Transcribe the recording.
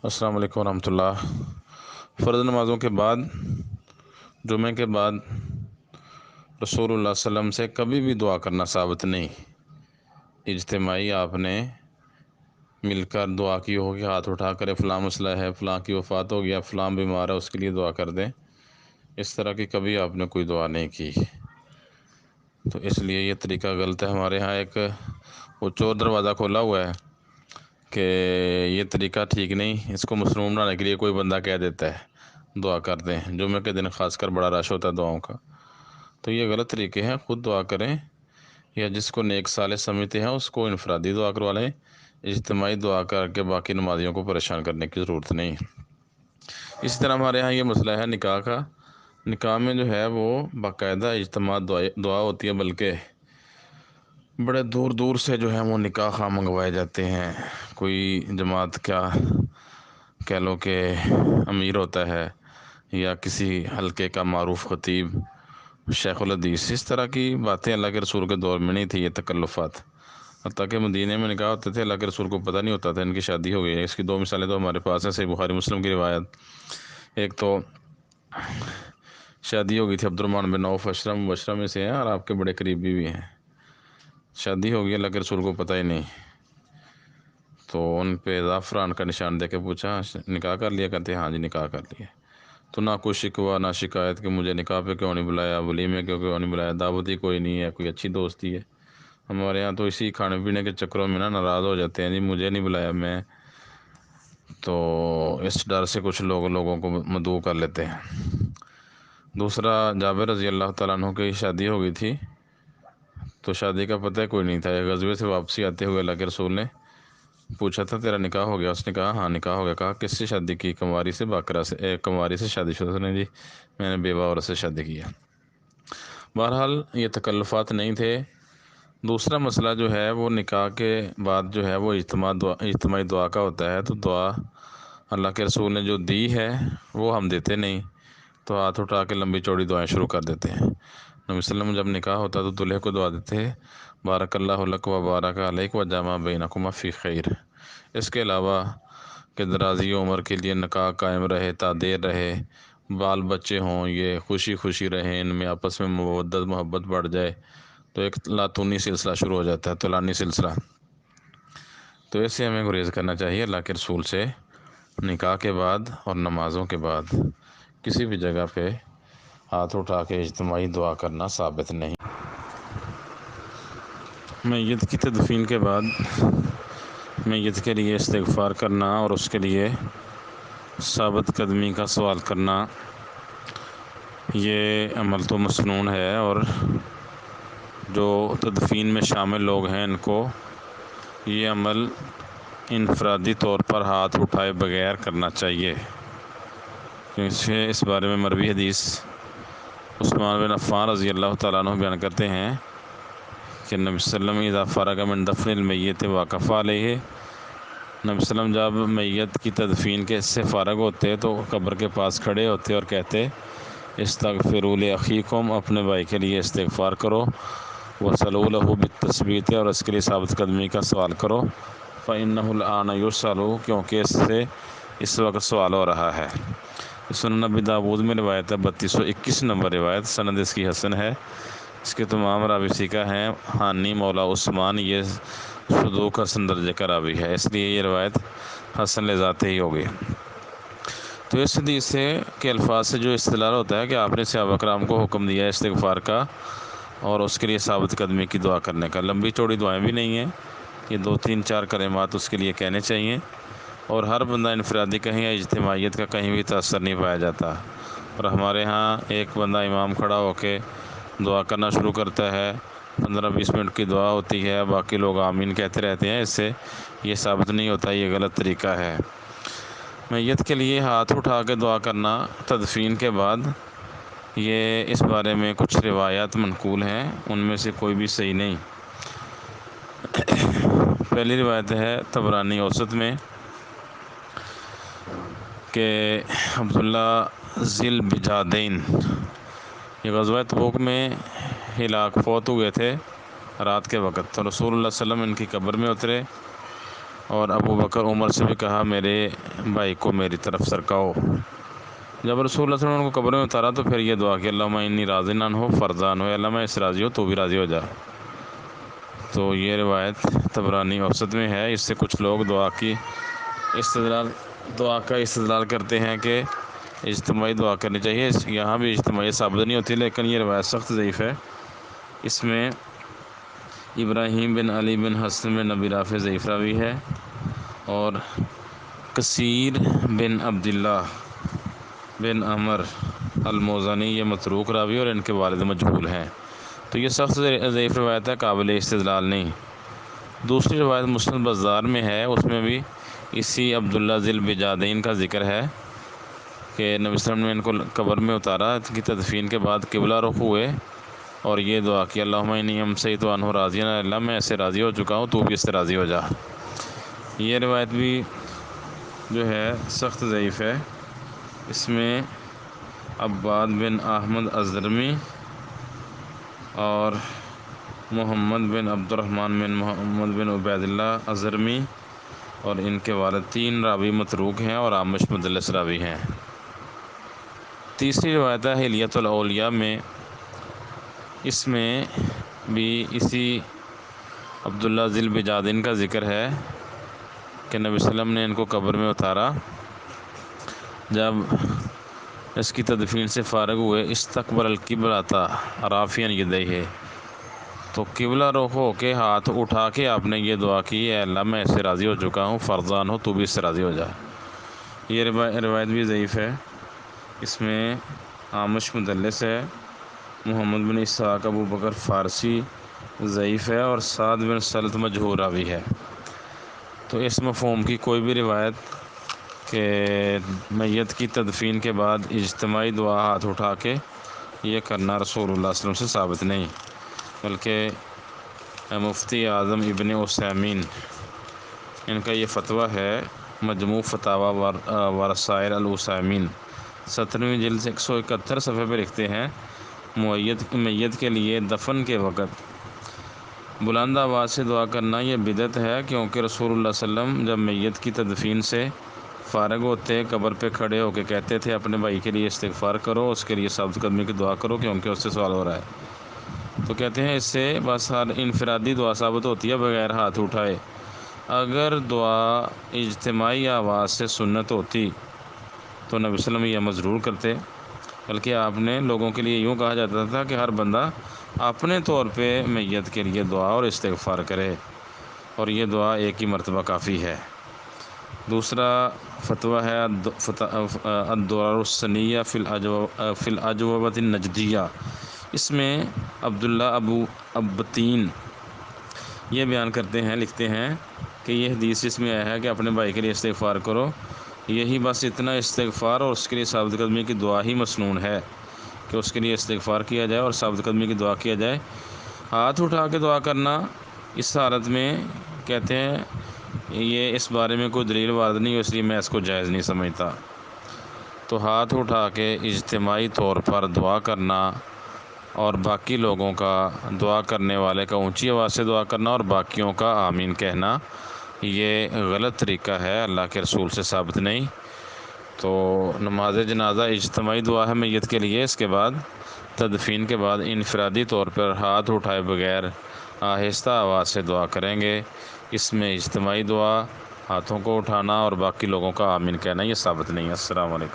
السلام علیکم ورحمۃ اللہ۔ فرض نمازوں کے بعد، جمعے کے بعد رسول اللہ صلی اللہ علیہ وسلم سے کبھی بھی دعا کرنا ثابت نہیں۔ اجتماعی آپ نے مل کر دعا کی ہوگی، ہاتھ اٹھا کر فلاں مسئلہ ہے، فلاں کی وفات ہو گیا، فلاں بیمار ہے، اس کے لیے دعا کر دیں، اس طرح کی کبھی آپ نے کوئی دعا نہیں کی۔ تو اس لیے یہ طریقہ غلط ہے۔ ہمارے ہاں ایک وہ چور دروازہ کھولا ہوا ہے کہ یہ طریقہ ٹھیک نہیں، اس کو مصنوع بنانے کے لیے کوئی بندہ کہہ دیتا ہے دعا کرتے ہیں، جمعے کے دن خاص کر بڑا رش ہوتا ہے دعاؤں کا۔ تو یہ غلط طریقے ہیں، خود دعا کریں، یا جس کو نیک صالح سمجھتے ہیں اس کو انفرادی دعا کروا لیں۔ اجتماعی دعا کر کے باقی نمازیوں کو پریشان کرنے کی ضرورت نہیں۔ اسی طرح ہمارے ہاں یہ مسئلہ ہے نکاح کا۔ نکاح میں جو ہے وہ باقاعدہ اجتماع دعا ہوتی ہے، بلکہ بڑے دور دور سے جو ہے وہ نکاح خواہ منگوائے جاتے ہیں۔ کوئی جماعت کیا کہہ لو کہ امیر ہوتا ہے، یا کسی حلقے کا معروف خطیب، شیخ الحدیث، اس طرح کی باتیں اللہ کے رسول کے دور میں نہیں تھی یہ تکلفات۔ حتیٰ کہ مدینے میں نکاح ہوتے تھے، اللہ کے رسول کو پتہ نہیں ہوتا تھا ان کی شادی ہو گئی ہے۔ اس کی دو مثالیں تو ہمارے پاس ہیں، صحیح بخاری مسلم کی روایت۔ ایک تو شادی ہو گئی تھی، عبد الرحمن بن عوف مبشرہ میں سے ہیں اور آپ کے بڑے قریبی بھی ہیں۔ شادی ہو گئی، اللہ کے رسول کو پتہ ہی نہیں، تو ان پہ زعفران کا نشان دے کے پوچھا نکاح کر لیا؟ کہتے ہیں ہاں جی نکاح کر لیا۔ تو نہ کوئی شکوہ نہ شکایت کہ مجھے نکاح پہ کیوں نہیں بلایا، ولیمے کیوں نہیں بلایا، دعوت ہی کوئی نہیں ہے، کوئی اچھی دوستی ہے۔ ہمارے یہاں تو اسی کھانے پینے کے چکروں میں ناراض ہو جاتے ہیں، جی مجھے نہیں بلایا میں، تو اس ڈر سے کچھ لوگوں کو مدعو کر لیتے ہیں۔ دوسرا، جابر رضی اللہ تعالیٰ عنہ کی شادی ہو گئی تھی، تو شادی کا پتہ کوئی نہیں تھا۔ غزوے سے واپسی آتے ہوئے اللہ کے رسول نے پوچھا تھا تیرا نکاح ہو گیا؟ اس نے کہا ہاں نکاح ہو گیا۔ کہا کس سے شادی کی؟ کنواری سے، باقرہ سے، کنواری سے شادی شدہ نے؟ جی میں نے بیوہ عورت سے شادی کی ہے۔ بہرحال یہ تکلفات نہیں تھے۔ دوسرا مسئلہ جو ہے وہ نکاح کے بعد جو ہے وہ اجتماعی دعا کا ہوتا ہے۔ تو دعا اللہ کے رسول نے جو دی ہے وہ ہم دیتے نہیں، تو ہاتھ اٹھا کے لمبی چوڑی دعائیں شروع کر دیتے ہیں۔ نبی صلی اللہ علیہ وسلم جب نکاح ہوتا تو دلہے کو دعا دیتے ہیں بارک اللہ لک و بارک علیک و جمع بینکما فی خیر۔ اس کے علاوہ کہ درازی عمر کے لیے نکاح قائم رہے تا دیر رہے، بال بچے ہوں، یہ خوشی خوشی رہیں، ان میں آپس میں مودت محبت بڑھ جائے، تو ایک لاتونی سلسلہ شروع ہو جاتا ہے، طولانی سلسلہ۔ تو اس سے ہمیں گریز کرنا چاہیے اللہ کے رسول سے۔ نکاح کے بعد اور نمازوں کے بعد کسی بھی جگہ پہ ہاتھ اٹھا کے اجتماعی دعا کرنا ثابت نہیں۔ میت کی تدفین کے بعد میت کے لیے استغفار کرنا اور اس کے لیے ثابت قدمی کا سوال کرنا، یہ عمل تو مسنون ہے، اور جو تدفین میں شامل لوگ ہیں ان کو یہ عمل انفرادی طور پر ہاتھ اٹھائے بغیر کرنا چاہیے۔ اس بارے میں مروی حدیث عثمان بن عفان رضی اللہ تعالیٰ عنہ بیان کرتے ہیں کہ نبی صلی اللہ علیہ وسلم اذا فرغ من دفن المیت وقف علیہ، نبی صلی اللہ علیہ وسلم جب میت کی تدفین کے سے فارغ ہوتے تو قبر کے پاس کھڑے ہوتے اور کہتے استغفروا لاخیکم، اپنے بھائی کے لیے استغفار کرو، وصلوا لہ بالتثبیت، اور اس کے لیے ثابت قدمی کا سوال کرو، فإنہ الآن یسأل، کیونکہ اس سے اس وقت سوال ہو رہا ہے۔ سنن ابی داؤد میں روایت ہے، 3221 نمبر روایت، سند اس کی حسن ہے۔ اس کے تمام راوی ثقہ ہیں۔ حانی مولا عثمان یہ صدوق حسن درجے کا راوی ہے، اس لیے یہ روایت حسن لذاتہ ہی ہوگی۔ تو اس حدیث سے کے الفاظ سے جو استدلال ہوتا ہے کہ آپ نے صحابہ کرام کو حکم دیا ہے استغفار کا اور اس کے لیے ثابت قدمی کی دعا کرنے کا۔ لمبی چوڑی دعائیں بھی نہیں ہیں، یہ 2-3-4 کلمات اس کے لیے کہنے چاہیے، اور ہر بندہ انفرادی کہیں یا اجتماعیت کا کہیں بھی تاثر نہیں پایا جاتا۔ اور ہمارے ہاں ایک بندہ امام کھڑا ہو کے دعا کرنا شروع کرتا ہے، 15-20 منٹ کی دعا ہوتی ہے، باقی لوگ آمین کہتے رہتے ہیں، اس سے یہ ثابت نہیں ہوتا، یہ غلط طریقہ ہے۔ میت کے لیے ہاتھ اٹھا کے دعا کرنا تدفین کے بعد، یہ اس بارے میں کچھ روایات منقول ہیں، ان میں سے کوئی بھی صحیح نہیں۔ پہلی روایت ہے طبرانی اوسط میں کہ عبداللہ ذی البجادین یہ غزوہ تبوک میں ہلاک فوت ہوئے تھے رات کے وقت، تو رسول اللہ صلی اللہ علیہ وسلم ان کی قبر میں اترے اور ابو بکر عمر سے بھی کہا میرے بھائی کو میری طرف سرکاؤ۔ جب رسول اللہ صلی اللہ علیہ وسلم نے ان کو قبر میں اتارا تو پھر یہ دعا کہ اللہم انی راض عنہ فرضان ہو، اللہ میں اس سے راضی ہو تو بھی راضی ہو جا۔ تو یہ روایت طبرانی اوسط میں ہے۔ اس سے کچھ لوگ دعا کا استدلال کرتے ہیں کہ اجتماعی دعا کرنی چاہیے، یہاں بھی اجتماعی ثابت نہیں ہوتی، لیکن یہ روایت سخت ضعیف ہے۔ اس میں ابراہیم بن علی بن حسن بن نبی رافع ضعیف راوی ہے، اور کثیر بن عبداللہ بن عمر الموزنی یہ متروک راوی اور ان کے والد مجہول ہیں۔ تو یہ سخت ضعیف روایت ہے، قابل استدلال نہیں۔ دوسری روایت مسند بزار میں ہے، اس میں بھی اسی عبداللہ ذی البجادین کا ذکر ہے کہ نبی صلی اللہ علیہ وسلم نے ان کو قبر میں اتارا، ان کی تدفین کے بعد قبلہ رخ ہوئے اور یہ دعا کی اللہم انی امسیت عنہ راضیا، اللہ میں ایسے راضی ہو چکا ہوں تو بھی اس سے راضی ہو جا۔ یہ روایت بھی جو ہے سخت ضعیف ہے۔ اس میں عباد بن احمد الزرمی اور محمد بن عبد الرحمن بن محمد بن عبید اللہ الزرمی اور ان کے والد 3 راوی متروک ہیں اور عامش مدلس راوی ہیں۔ تیسری روایت ہے حلیۃ الاولیاء میں، اس میں بھی اسی عبداللہ ذی البجادین کا ذکر ہے کہ نبی صلی اللہ علیہ وسلم نے ان کو قبر میں اتارا، جب اس کی تدفین سے فارغ ہوئے استقبل القبلۃ رافعا یدیہ، تو قبلہ رخ ہو کے ہاتھ اٹھا کے آپ نے یہ دعا کی اے اللہ میں اس سے راضی ہو چکا ہوں فرضان ہو تو بھی اس سے راضی ہو جا۔ یہ روایت بھی ضعیف ہے۔ اس میں عامش مدلس ہے، محمد بن اسحاق ابو بکر فارسی ضعیف ہے اور سعد بن سلط مجہول راوی ہے۔ تو اس مفہوم کی کوئی بھی روایت کہ میت کی تدفین کے بعد اجتماعی دعا ہاتھ اٹھا کے یہ کرنا رسول اللہ صلی اللہ علیہ وسلم سے ثابت نہیں، بلکہ مفتی اعظم ابن عثیمین ان کا یہ فتویٰ ہے، مجموع فتاوی و رسائل العثیمین 17ویں جلد سے 171 صفحے پہ لکھتے ہیں میت کے لیے دفن کے وقت بلند آواز سے دعا کرنا یہ بدعت ہے، کیونکہ رسول اللہ صلی اللہ علیہ وسلم جب میت کی تدفین سے فارغ ہوتے قبر پہ کھڑے ہو کے کہتے تھے اپنے بھائی کے لیے استغفار کرو، اس کے لیے ثابت قدمی کی دعا کرو کیونکہ اس سے سوال ہو رہا ہے۔ تو کہتے ہیں اس سے بس ہر انفرادی دعا ثابت ہوتی ہے بغیر ہاتھ اٹھائے۔ اگر دعا اجتماعی آواز سے سنت ہوتی تو نبی صلی اللہ علیہ وسلم یہ عمل ضرور کرتے، بلکہ آپ نے لوگوں کے لیے یوں کہا جاتا تھا کہ ہر بندہ اپنے طور پہ میت کے لیے دعا اور استغفار کرے، اور یہ دعا ایک ہی مرتبہ کافی ہے۔ دوسرا فتویٰ ہے الدرر السنیہ فی الاجوبۃ النجدیہ، اس میں عبداللہ ابو ابتین یہ بیان کرتے ہیں، لکھتے ہیں کہ یہ حدیث اس میں آیا ہے کہ اپنے بھائی کے لیے استغفار کرو، یہی بس اتنا استغفار اور اس کے لیے ثابت قدمی کی دعا ہی مسنون ہے کہ اس کے لیے استغفار کیا جائے اور ثابت قدمی کی دعا کیا جائے۔ ہاتھ اٹھا کے دعا کرنا اس حالت میں کہتے ہیں یہ اس بارے میں کوئی دلیل وارد نہیں ہو، اس لیے میں اس کو جائز نہیں سمجھتا۔ تو ہاتھ اٹھا کے اجتماعی طور پر دعا کرنا اور باقی لوگوں کا دعا کرنے والے کا اونچی آواز سے دعا کرنا اور باقیوں کا آمین کہنا یہ غلط طریقہ ہے، اللہ کے رسول سے ثابت نہیں۔ تو نماز جنازہ اجتماعی دعا ہے میت کے لیے، اس کے بعد تدفین کے بعد انفرادی طور پر ہاتھ اٹھائے بغیر آہستہ آواز سے دعا کریں گے، اس میں اجتماعی دعا ہاتھوں کو اٹھانا اور باقی لوگوں کا آمین کہنا یہ ثابت نہیں ہے۔ السلام علیکم۔